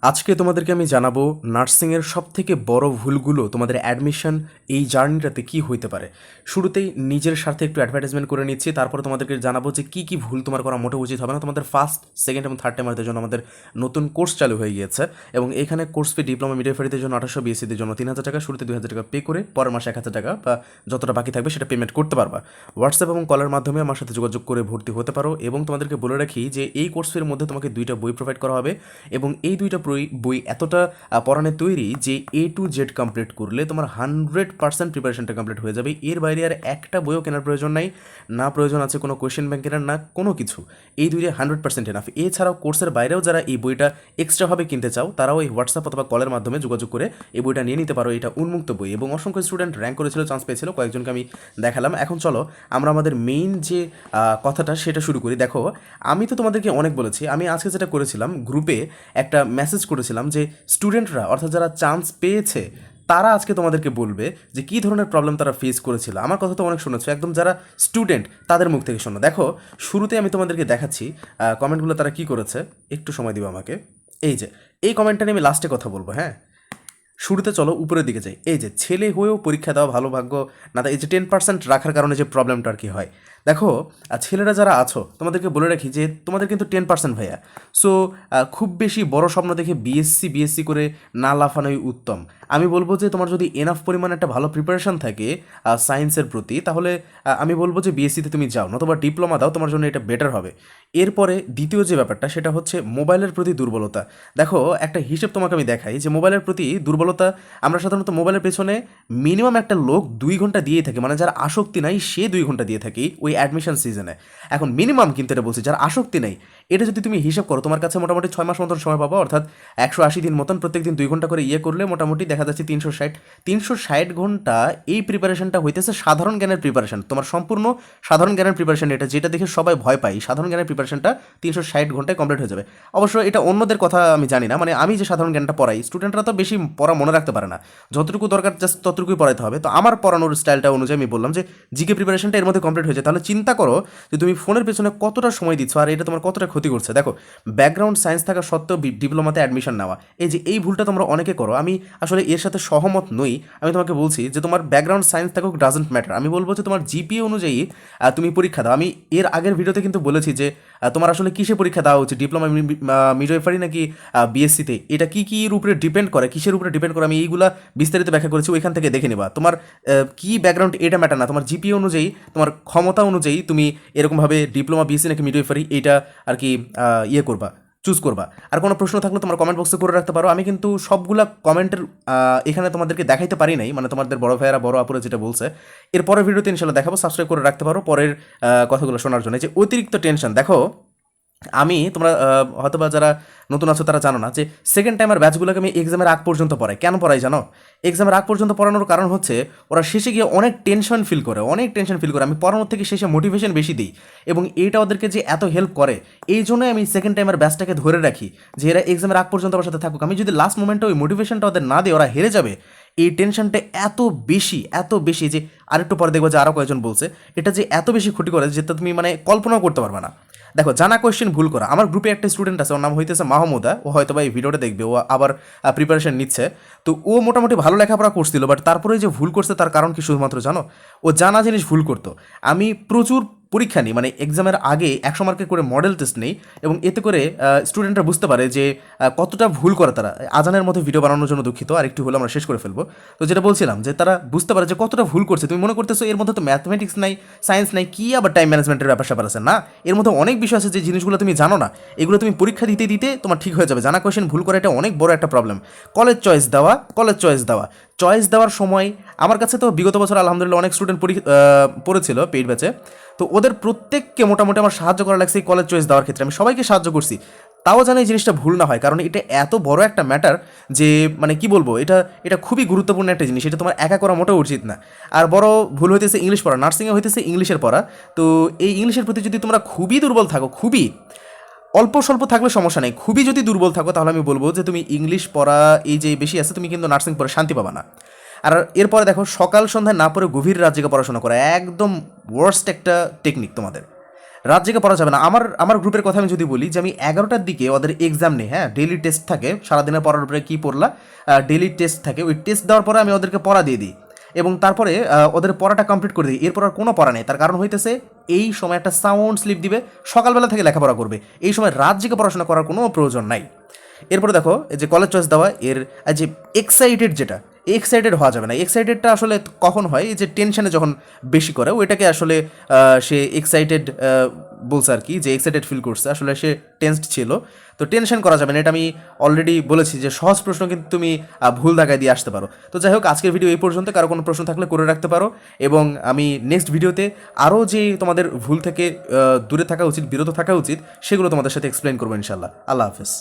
আজকে তোমাদেরকে আমি জানাবো নার্সিংয়ের সবথেকে বড় ভুলগুলো তোমাদের অ্যাডমিশন এই জার্নিটাতে কি হইতে পারে। শুরুতেই নিজের স্বার্থে একটু অ্যাডভার্টাইজমেন্ট করে নিচ্ছি, তারপরে তোমাদেরকে জানাবো যে কী কী ভুল তোমার করা মোটেও উচিত হবে না। তোমাদের ফার্স্ট, সেকেন্ড এবং থার্ড টাইমারদের জন্য আমাদের নতুন কোর্স চালু হয়ে গিয়েছে এবং এখানে কোর্স ফি ডিপ্লোমা মিডিওফারিদের জন্য 1800, বিএসসিদের জন্য 3000 টাকা, শুরুতে 2000 টাকা পে করে পরের মাসে 1000 টাকা বা যতটা বাকি থাকবে সেটা পেমেন্ট করতে পারবা। হোয়াটসঅ্যাপ এবং কলের মাধ্যমে আমার সাথে যোগাযোগ করে ভর্তি হতে পারো। এবং তোমাদেরকে বলে রাখি যে এই কোর্স ফির মধ্যে তোমাকে 2টা বই প্রোভাইড করা হবে এবং এই 2টা বই এতটা পড়ানো তৈরি যে A to Z কমপ্লিট করলে তোমার 100% প্রিপারেশনটা কমপ্লিট হয়ে যাবে। এর বাইরে আর একটা বইও কেনার প্রয়োজন নাই, না প্রয়োজন আছে কোনো কোয়েশ্চেন ব্যাংক কেনার, না কোনো কিছু। এই 2টা 100% এনাফ। এছাড়াও কোর্সের বাইরেও যারা এই বইটা এক্সট্রাভাবে কিনতে চাও তারাও এই হোয়াটসঅ্যাপ অথবা কলের মাধ্যমে যোগাযোগ করে এই বইটা নিয়ে নিতে পারো। এটা উন্মুক্ত বই এবং অসংখ্য স্টুডেন্ট র্যাঙ্ক করেছিল, চান্স পেয়েছিল, কয়েকজনকে আমি দেখালাম। এখন চলো আমরা আমাদের মেইন যে কথাটা সেটা শুরু করি। দেখো, আমি তো তোমাদেরকে অনেক বলেছি। আমি আজকে যেটা করেছিলাম, গ্রুপে একটা মেসেজ করেছিলাম যে স্টুডেন্টরা অর্থাৎ যারা চান্স পেয়েছে তারা আজকে তোমাদেরকে বলবে যে কী ধরনের প্রবলেম তারা ফেস করেছিল। আমার কথা তো অনেক শুনেছো, একদম যারা স্টুডেন্ট তাদের মুখ থেকে শোনো। দেখো, শুরুতে আমি তোমাদেরকে দেখাচ্ছি কমেন্টগুলো তারা কি করেছে। একটু সময় দিও আমাকে। এই যে এই কমেন্টটা নিয়ে আমি লাস্টে কথা বলবো। হ্যাঁ, শুরুতে চলো উপরের দিকে যাই। এই যে ছেলে হয়েও পরীক্ষা দেওয়া ভালো ভাগ্য না, এই যে 10% রাখার কারণে যে প্রবলেমটা আর কি হয়। দেখো, ছেলেরা যারা আছো তোমাদেরকে বলে রাখি যে তোমাদের কিন্তু 10% ভাইয়া। সো খুব বেশি বড় স্বপ্ন দেখে বিএসসি করে না লাফানোই উত্তম। আমি বলবো যে তোমার যদি এনাফ পরিমাণে একটা ভালো প্রিপারেশন থাকে সায়েন্সের প্রতি, তাহলে আমি বলবো যে বিএসসিতে তুমি যাও, নতুবা ডিপ্লোমা দাও, তোমার জন্য এটা বেটার হবে। এরপরে দ্বিতীয় যে ব্যাপারটা সেটা হচ্ছে মোবাইলের প্রতি দুর্বলতা। দেখো, একটা হিসেব তোমাকে আমি দেখাই যে মোবাইলের প্রতি দুর্বলতা, আমরা সাধারণত মোবাইলের পেছনে মিনিমাম একটা লোক 2 ঘন্টা দিয়েই থাকে, মানে যার আসক্তি নাই সে 2 ঘন্টা দিয়ে থাকি ওই অ্যাডমিশন সিজনে। এখন মিনিমাম কিন্তু এটা বলছি, যার আসক্তি নেই, এটা যদি তুমি হিসাব করো তোমার কাছে মোটামুটি 6 মাস মতন সময় পাবো, অর্থাৎ 180 দিন মতন প্রত্যেক দিন 2 ঘন্টা করে করলে মোটামুটি দেখা যাচ্ছে 360 ঘন্টা। এই প্রিপারেশনটা হইতেছে সাধারণ জ্ঞানের প্রিপারেশন, তোমার সম্পূর্ণ সাধারণ জ্ঞানের প্রিপারেশন, এটা যেটা দেখে সবাই ভয় পায়। সাধারণ জ্ঞানের প্রিপারেশনটা 360 ঘন্টায় কমপ্লিট হয়ে যাবে। অবশ্য এটা অন্যদের কথা আমি জানি না, মানে আমি যে সাধারণ জ্ঞানটা পড়াই, স্টুডেন্টরা তো বেশি পড়া মনে রাখতে পারে না, যতটুকু দরকার জাস্ট ততটুকুই পড়াতে হবে। তো আমার পড়ানোর স্টাইলটা অনুযায়ী আমি বললাম যে জিকে প্রিপারেশনটা এর মধ্যে কমপ্লিট হয়েছে। তাহলে চিন্তা করো যে তুমি ফোনের পেছনে কতটা সময় দিচ্ছ আর এটা তোমার কতটা ক্ষতি করছে। দেখো, ব্যাকগ্রাউন্ড সায়েন্স থাকা সত্ত্বেও ডিপ্লোমাতে অ্যাডমিশন নেওয়া, এই ভুলটা তোমরা অনেকে করো। আমি আসলে এর সাথে সহমত নই। আমি তোমাকে বলছি যে তোমার ব্যাকগ্রাউন্ড সায়েন্স থাকুক, ডাজন্ট ম্যাটার। আমি বলবো যে তোমার জিপিএ অনুযায়ী তুমি পরীক্ষা দাও। আমি এর আগের ভিডিওতে কিন্তু বলেছি যে তোমার আসলে কিসে পরীক্ষা দেওয়া উচিত, ডিপ্লোমা মিডওয়াইফারি নাকি বিএসসিতে, এটা কী কী এর উপরে ডিপেন্ড করে, কিসের উপরে ডিপেন্ড করে, আমি এইগুলা বিস্তারিত ব্যাখ্যা করেছি, ওইখান থেকে দেখে নেবা। তোমার কি ব্যাকগ্রাউন্ড এটা ম্যাটার না, তোমার জিপিএ অনুযায়ী, তোমার ক্ষমতা অনুযায়ী তুমি এরকমভাবে ডিপ্লোমা বিএসসি নাকি মিডওয়াইফারি এইটা আর কি করবা, চুজ করবা। আর কোনো প্রশ্ন থাকলে তোমার কমেন্ট বক্সে করে রাখতে পারো। আমি কিন্তু সবগুলা কমেন্টের এখানে তোমাদেরকে দেখাইতে পারি নাই, মানে তোমাদের বড় ভাইয়েরা বড় আপুরা যেটা বলছে। এর পরের ভিডিওতে ইনশাল্লাহ দেখাবো, সাবস্ক্রাইব করে রাখতে পারো পরের কথাগুলো শোনার জন্য। যে অতিরিক্ত টেনশন, দেখো আমি তোমরা হয়তো বা যারা নতুন আছো তারা জানো না যে সেকেন্ড টাইমের ব্যাচগুলোকে আমি এক্সামের আগ পর্যন্ত পড়াই। কেন পড়াই জানো? এক্সামের আগ পর্যন্ত পড়ানোর কারণ হচ্ছে ওরা শেষে গিয়ে অনেক টেনশন ফিল করে, আমি পড়ানোর থেকে শেষে মোটিভেশন বেশি দিই এবং এইটা ওদেরকে যে এত হেল্প করে, এই জন্যই আমি সেকেন্ড টাইমের ব্যাচটাকে ধরে রাখি যে এরা এক্সামের আগ পর্যন্ত আমার সাথে থাকুক। আমি যদি লাস্ট মোমেন্টে ওই মোটিভেশনটা ওদের না দিই, ওরা হেরে যাবে। এই টেনশনটা এত বেশি যে আরেকটু পরে দেখবো যে আরও কয়েকজন বলছে এটা যে এত বেশি ক্ষতি করে যেটা তুমি মানে কল্পনাও করতে পারবে না। দেখো, জানা কোয়েশ্চেন ভুল করা। আমার গ্রুপে একটা স্টুডেন্ট আছে, ওর নাম হইতেছে মাহমুদা। ও হয়তো বা এই ভিডিওটা দেখবে, ও আবার প্রিপারেশন নিচ্ছে। তো ও মোটামুটি ভালো লেখাপড়া করছিল, বাট তারপরে যে ভুল করছে তার কারণ কি শুধুমাত্র জানো? ও জানা জিনিস ভুল করতো। আমি প্রচুর পরীক্ষা নিই, মানে এক্সামের আগে 100 মার্কের করে মডেল টেস্ট নেই এবং এতে করে স্টুডেন্টরা বুঝতে পারে যে কতটা ভুল করে তারা। আজানের মধ্যে ভিডিও বানানোর জন্য দুঃখিত, আর একটু হলে আমরা শেষ করে ফেলবো। তো যেটা বলছিলাম যে তারা বুঝতে পারে যে কতটা ভুল করছে। তুমি মনে করতেছো এর মধ্যে তো ম্যাথমেটিক্স নাই, সায়েন্স নাই, কি আবার টাইম ম্যানেজমেন্টের ব্যাপার স্যাপার আছে না, এর মধ্যে অনেক বিষয় আছে যে জিনিসগুলো তুমি জানো না। এগুলো তুমি পরীক্ষা দিতে দিতে তোমার ঠিক হয়ে যাবে। জানা কোয়েশ্চেন ভুল করা এটা অনেক বড় একটা প্রবলেম। কলেজ দেওয়ার সময় আমার কাছে তো বিগত বছর আলহামদুলিল্লাহ অনেক স্টুডেন্ট পড়েছিল পেইড ব্যাচে। তো ওদের প্রত্যেককে মোটামুটি আমার সাহায্য করা লাগছে এই কলেজ চয়েস দেওয়ার ক্ষেত্রে। আমি সবাইকে সাহায্য করছি, তাও যেন এই জিনিসটা ভুল না হয়, কারণ এটা এত বড় একটা ম্যাটার যে মানে কি বলবো, এটা খুবই গুরুত্বপূর্ণ একটা জিনিস। এটা তোমার একা করা মোটেও উচিত না। আর বড় ভুল হইতেছে ইংলিশ পড়া, নার্সিংয়ে হইতেছে ইংলিশের পড়া। তো এই ইংলিশের প্রতি যদি তোমরা খুবই দুর্বল থাকো, খুবই অল্প স্বল্প থাকলে সমস্যা নেই, খুবই যদি দুর্বল থাকো তাহলে আমি বলবো যে তুমি ইংলিশ পড়া এই যে বেশি আছে, তুমি কিন্তু নার্সিং পড়ে শান্তি পাবা না। আর এরপরে দেখো, সকাল সন্ধ্যায় না পড়ে গভীর রাত জেগে পড়াশোনা করা একদম ওয়ার্স্ট একটা টেকনিক তোমাদের। রাত জেগে পড়া যাবে না। আমার গ্রুপের কথা আমি যদি বলি যে আমি 11টার দিকে ওদের এক্সাম নেই, হ্যাঁ, ডেইলি টেস্ট থাকে, সারাদিনের পড়ার উপরে কী পড়লা, ডেইলি টেস্ট থাকে, ওই টেস্ট দেওয়ার পরে আমি ওদেরকে পড়া দিয়ে দিই এবং তারপরে ওদের পড়াটা কমপ্লিট করে দিই। এরপর আর কোনো পড়া নেই, তার কারণ হইতেছে এই সময় একটা সাউন্ড স্লিপ দিবে, সকালবেলা থেকে লেখাপড়া করবে, এই সময় রাত জেগে পড়াশোনা করার কোনো প্রয়োজন নাই। এরপরে দেখো এই যে কলেজ চয়েস দেওয়া, এর যে এক্সাইটেড, যেটা এক্সাইটেড হওয়া যাবে না। এক্সাইটেডটা আসলে কখন হয়, এই যে টেনশনে যখন বেশি করে ওইটাকে আসলে সে এক্সাইটেড বলছে আর কি, যে এক্সাইটেড ফিল করছে, আসলে সে টেন্সড ছিল। তো টেনশন করা যাবে না, এটা আমি অলরেডি বলেছি যে সহজ প্রশ্ন কিন্তু তুমি ভুল দাগায় দিয়ে আসতে পারো। তো যাই হোক, আজকের ভিডিও এই পর্যন্ত। কারো কোনো প্রশ্ন থাকলে করে রাখতে পারো, এবং আমি নেক্সট ভিডিওতে আরও যে তোমাদের ভুল থেকে দূরে থাকা উচিত, বিরত থাকা উচিত, সেগুলো তোমাদের সাথে এক্সপ্লেন করবো ইনশাল্লাহ। আল্লাহ হাফেজ।